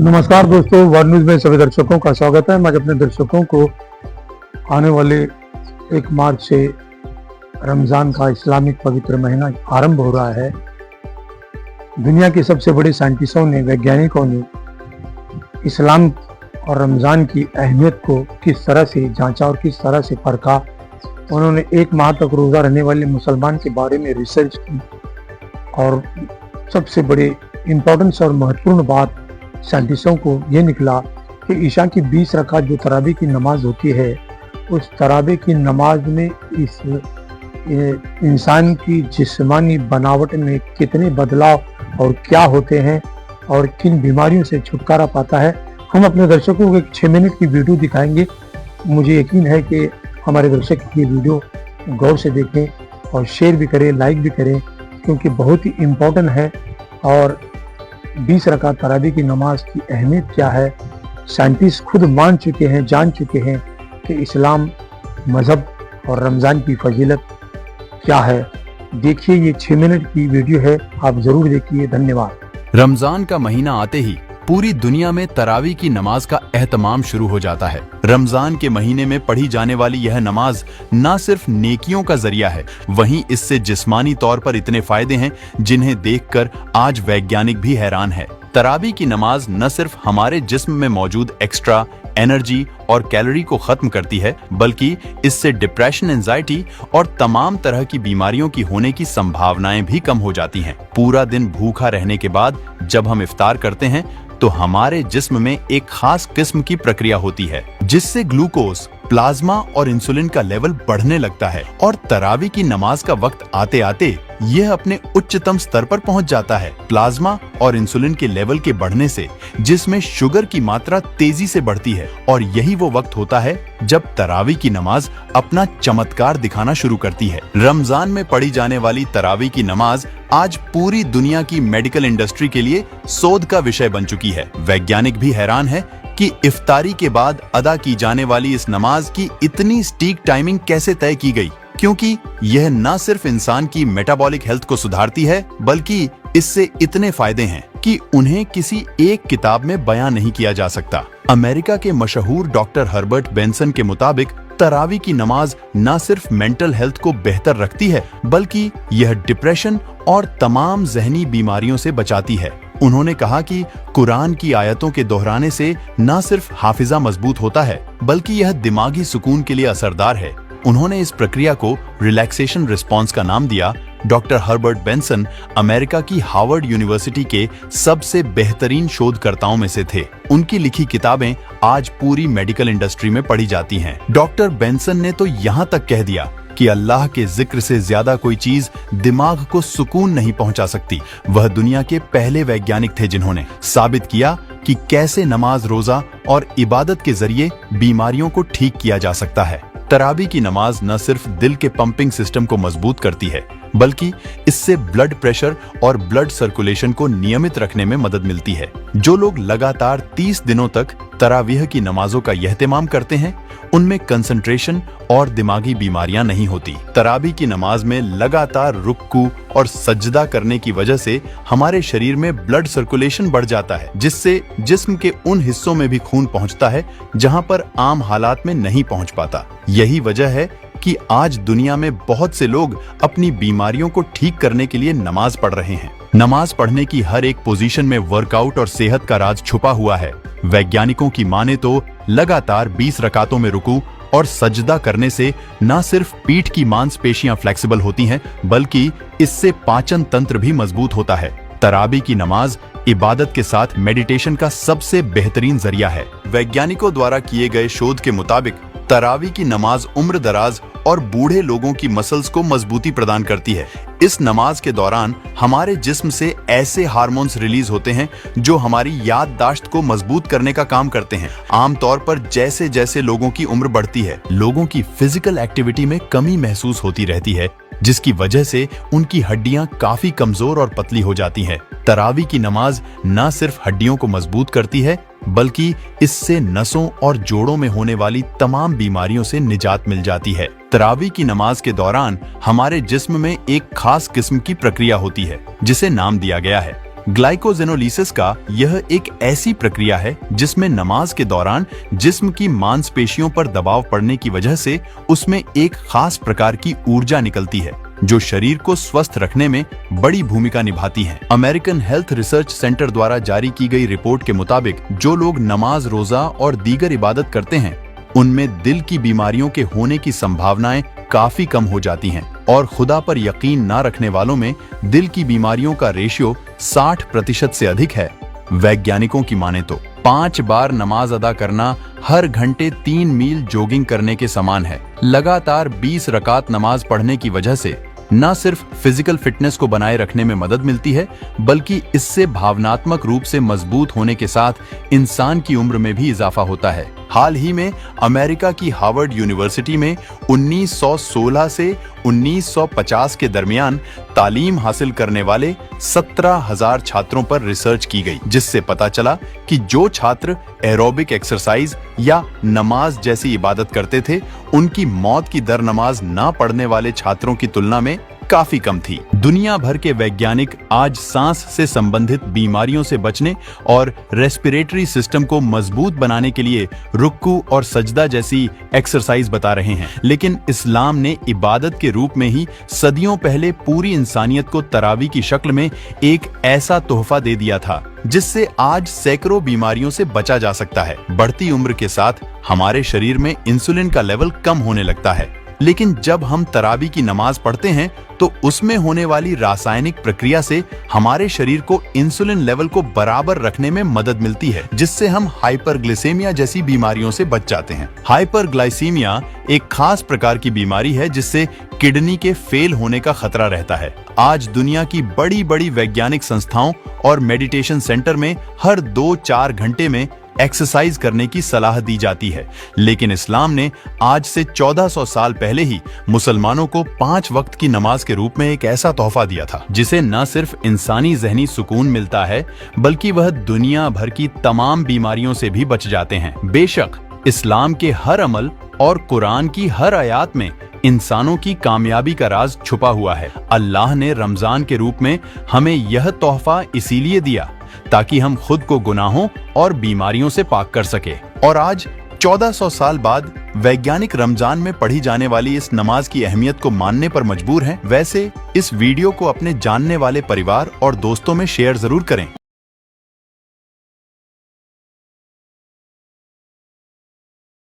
नमस्कार दोस्तों, world news में सभी दर्शकों का स्वागत है। मैं अपने दर्शकों को आने वाले 1 मार्च से रमज़ान का इस्लामिक पवित्र महीना आरंभ हो रहा है। दुनिया के सबसे बड़े साइंटिस्टों ने, वैज्ञानिकों ने इस्लाम और रमज़ान की अहमियत को किस तरह से जांचा और किस तरह से परखा। उन्होंने 1 माह तक रोज़ा रहने वाले मुसलमान के बारे में रिसर्च की और सबसे बड़े इम्पोर्टेंस और महत्वपूर्ण बात साइंटिस्टों को ये निकला कि ईशा की 20 रकात जो तरावी की नमाज होती है, उस तरावी की नमाज में इस इंसान की जिस्मानी बनावट में कितने बदलाव और क्या होते हैं और किन बीमारियों से छुटकारा पाता है। हम अपने दर्शकों को एक 6 मिनट की वीडियो दिखाएंगे। मुझे यकीन है कि हमारे दर्शक ये वीडियो गौर से देखें और शेयर भी करें, लाइक भी करें, क्योंकि बहुत ही इम्पोर्टेंट है। और 20 रकात तरावी की नमाज की अहमियत क्या है, साइंटिस्ट खुद मान चुके हैं, जान चुके हैं कि इस्लाम मज़हब और रमज़ान की फजीलत क्या है। देखिए, ये 6 मिनट की वीडियो है, आप ज़रूर देखिए। धन्यवाद। रमजान का महीना आते ही पूरी दुनिया में तरावी की नमाज का एहतमाम शुरू हो जाता है। रमजान के महीने में पढ़ी जाने वाली यह नमाज न सिर्फ नेकियों का जरिया है, वहीं इससे जिस्मानी तौर पर इतने फायदे हैं जिन्हें देखकर आज वैज्ञानिक भी हैरान है। तरावी की नमाज न सिर्फ हमारे जिस्म में मौजूद एक्स्ट्रा एनर्जी और कैलोरी को खत्म करती है, बल्कि इससे डिप्रेशन, एंजाइटी और तमाम तरह की बीमारियों की होने की संभावनाएं भी कम हो जाती हैं। पूरा दिन भूखा रहने के बाद जब हम इफ्तार करते हैं तो हमारे जिस्म में एक खास किस्म की प्रक्रिया होती है जिससे ग्लूकोज, प्लाज्मा और इंसुलिन का लेवल बढ़ने लगता है और तरावी की नमाज का वक्त आते आते यह अपने उच्चतम स्तर पर पहुंच जाता है। प्लाज्मा और इंसुलिन के लेवल के बढ़ने से जिसमें शुगर की मात्रा तेजी से बढ़ती है और यही वो वक्त होता है जब तरावी की नमाज अपना चमत्कार दिखाना शुरू करती है। रमजान में पढ़ी जाने वाली तरावी की नमाज आज पूरी दुनिया की मेडिकल इंडस्ट्री के लिए शोध का विषय बन चुकी है। वैज्ञानिक भी हैरान है कि इफ्तारी के बाद अदा की जाने वाली इस नमाज की इतनी सटीक टाइमिंग कैसे तय की गई, क्योंकि यह न सिर्फ इंसान की मेटाबॉलिक हेल्थ को सुधारती है, बल्कि इससे इतने फायदे हैं कि उन्हें किसी एक किताब में बयां नहीं किया जा सकता। अमेरिका के मशहूर डॉक्टर हर्बर्ट बेंसन के मुताबिक तरावी की नमाज न सिर्फ मेंटल हेल्थ को बेहतर रखती है, बल्कि यह डिप्रेशन और तमाम जहनी बीमारियों से बचाती है। उन्होंने कहा कि कुरान की आयतों के दोहराने से न सिर्फ हाफिजा मजबूत होता है, बल्कि यह दिमागी सुकून के लिए असरदार है। उन्होंने इस प्रक्रिया को रिलैक्सेशन रिस्पॉन्स का नाम दिया। डॉक्टर हर्बर्ट बेंसन अमेरिका की हार्वर्ड यूनिवर्सिटी के सबसे बेहतरीन शोधकर्ताओं में से थे। उनकी लिखी किताबें आज पूरी मेडिकल इंडस्ट्री में पढ़ी जाती हैं। डॉक्टर बेंसन ने तो यहाँ तक कह दिया कि अल्लाह के जिक्र से ज्यादा कोई चीज दिमाग को सुकून नहीं पहुंचा सकती। वह दुनिया के पहले वैज्ञानिक थे जिन्होंने साबित किया कि कैसे नमाज, रोजा और इबादत के जरिए बीमारियों को ठीक किया जा सकता है। तरावी की नमाज न सिर्फ दिल के पंपिंग सिस्टम को मजबूत करती है, बल्कि इससे ब्लड प्रेशर और ब्लड सर्कुलेशन को नियमित रखने में मदद मिलती है। जो लोग लगातार 30 दिनों तक तरावीह की नमाजों का यहतिमाम करते हैं, उनमें कंसंट्रेशन और दिमागी बीमारियां नहीं होती। तरावी की नमाज में लगातार रुक्कू और सजदा करने की वजह से हमारे शरीर में ब्लड सर्कुलेशन बढ़ जाता है, जिससे जिस्म के उन हिस्सों में भी खून पहुंचता है जहां पर आम हालात में नहीं पहुंच पाता। यही वजह है कि आज दुनिया में बहुत से लोग अपनी बीमारियों को ठीक करने के लिए नमाज पढ़ रहे हैं। नमाज पढ़ने की हर एक पोजीशन में वर्कआउट और सेहत का राज छुपा हुआ है। वैज्ञानिकों की माने तो लगातार 20 रकातों में रुकू और सजदा करने से न सिर्फ पीठ की मांसपेशियां फ्लेक्सिबल होती हैं, बल्कि इससे पाचन तंत्र भी मजबूत होता है। तरावी की नमाज इबादत के साथ मेडिटेशन का सबसे बेहतरीन जरिया है। वैज्ञानिकों द्वारा किए गए शोध के मुताबिक तरावी की नमाज उम्र दराज और बूढ़े लोगों की मसल्स को मजबूती प्रदान करती है। इस नमाज के दौरान हमारे जिस्म से ऐसे हार्मोन्स रिलीज होते हैं जो हमारी याददाश्त को मजबूत करने का काम करते हैं। आमतौर पर जैसे जैसे लोगों की उम्र बढ़ती है, लोगों की फिजिकल एक्टिविटी में कमी महसूस होती रहती है, जिसकी वजह से उनकी हड्डियां काफी कमजोर और पतली हो जाती हैं। तरावी की नमाज न सिर्फ हड्डियों को मजबूत करती है, बल्कि इससे नसों और जोड़ों में होने वाली तमाम बीमारियों से निजात मिल जाती है। तरावी की नमाज के दौरान हमारे जिस्म में एक खास किस्म की प्रक्रिया होती है जिसे नाम दिया गया है ग्लाइकोजेनोलिसिस का यह एक ऐसी प्रक्रिया है जिसमें नमाज के दौरान जिस्म की मांसपेशियों पर दबाव पड़ने की वजह से उसमें एक खास प्रकार की ऊर्जा निकलती है जो शरीर को स्वस्थ रखने में बड़ी भूमिका निभाती है। अमेरिकन हेल्थ रिसर्च सेंटर द्वारा जारी की गई रिपोर्ट के मुताबिक जो लोग नमाज, रोजा और दीगर इबादत करते हैं उनमें दिल की बीमारियों के होने की संभावनाएं काफी कम हो जाती हैं और खुदा पर यकीन ना रखने वालों में दिल की बीमारियों का रेशियो 60% से अधिक है। वैज्ञानिकों की माने तो 5 बार नमाज अदा करना हर घंटे 3 मील जॉगिंग करने के समान है। लगातार 20 रकात नमाज पढ़ने की वजह से न सिर्फ फिजिकल फिटनेस को बनाए रखने में मदद मिलती है बल्कि इससे भावनात्मक रूप से मजबूत होने के साथ इंसान की उम्र में भी इजाफा होता है। हाल ही में अमेरिका की हार्वर्ड यूनिवर्सिटी में 1916 से 1950 के दरमियान तालीम हासिल करने वाले 17,000 छात्रों पर रिसर्च की गई, जिससे पता चला कि जो छात्र एरोबिक एक्सरसाइज या नमाज जैसी इबादत करते थे उनकी मौत की दर नमाज ना पढ़ने वाले छात्रों की तुलना में काफी कम थी। दुनिया भर के वैज्ञानिक आज सांस से संबंधित बीमारियों से बचने और रेस्पिरेटरी सिस्टम को मजबूत बनाने के लिए रुक्कू और सजदा जैसी एक्सरसाइज बता रहे हैं, लेकिन इस्लाम ने इबादत के रूप में ही सदियों पहले पूरी इंसानियत को तरावी की शक्ल में एक ऐसा तोहफा दे दिया था जिससे आज सैकड़ों बीमारियों से बचा जा सकता है। बढ़ती उम्र के साथ हमारे शरीर में इंसुलिन का लेवल कम होने लगता है, लेकिन जब हम तरावी की नमाज पढ़ते हैं तो उसमें होने वाली रासायनिक प्रक्रिया से हमारे शरीर को इंसुलिन लेवल को बराबर रखने में मदद मिलती है, जिससे हम हाइपरग्लाइसेमिया जैसी बीमारियों से बच जाते हैं। हाइपरग्लाइसेमिया एक खास प्रकार की बीमारी है जिससे किडनी के फेल होने का खतरा रहता है। आज दुनिया की बड़ी बड़ी वैज्ञानिक संस्थाओं और मेडिटेशन सेंटर में हर 2-4 घंटे में एक्सरसाइज करने की सलाह दी जाती है, लेकिन इस्लाम ने आज से 1400 साल पहले ही मुसलमानों को 5 वक्त की नमाज के रूप में एक ऐसा तोहफा दिया था जिसे न सिर्फ इंसानी ज़हनी सुकून मिलता है बल्कि वह दुनिया भर की तमाम बीमारियों से भी बच जाते हैं। बेशक इस्लाम के हर अमल और कुरान की हर आयत में इंसानों की कामयाबी का राज छुपा हुआ है। अल्लाह ने रमजान के रूप में हमें यह तोहफा इसीलिए दिया ताकि हम खुद को गुनाहों और बीमारियों से पाक कर सके। और आज 1400 साल बाद वैज्ञानिक रमजान में पढ़ी जाने वाली इस नमाज की अहमियत को मानने पर मजबूर हैं। वैसे इस वीडियो को अपने जानने वाले परिवार और दोस्तों में शेयर जरूर करें।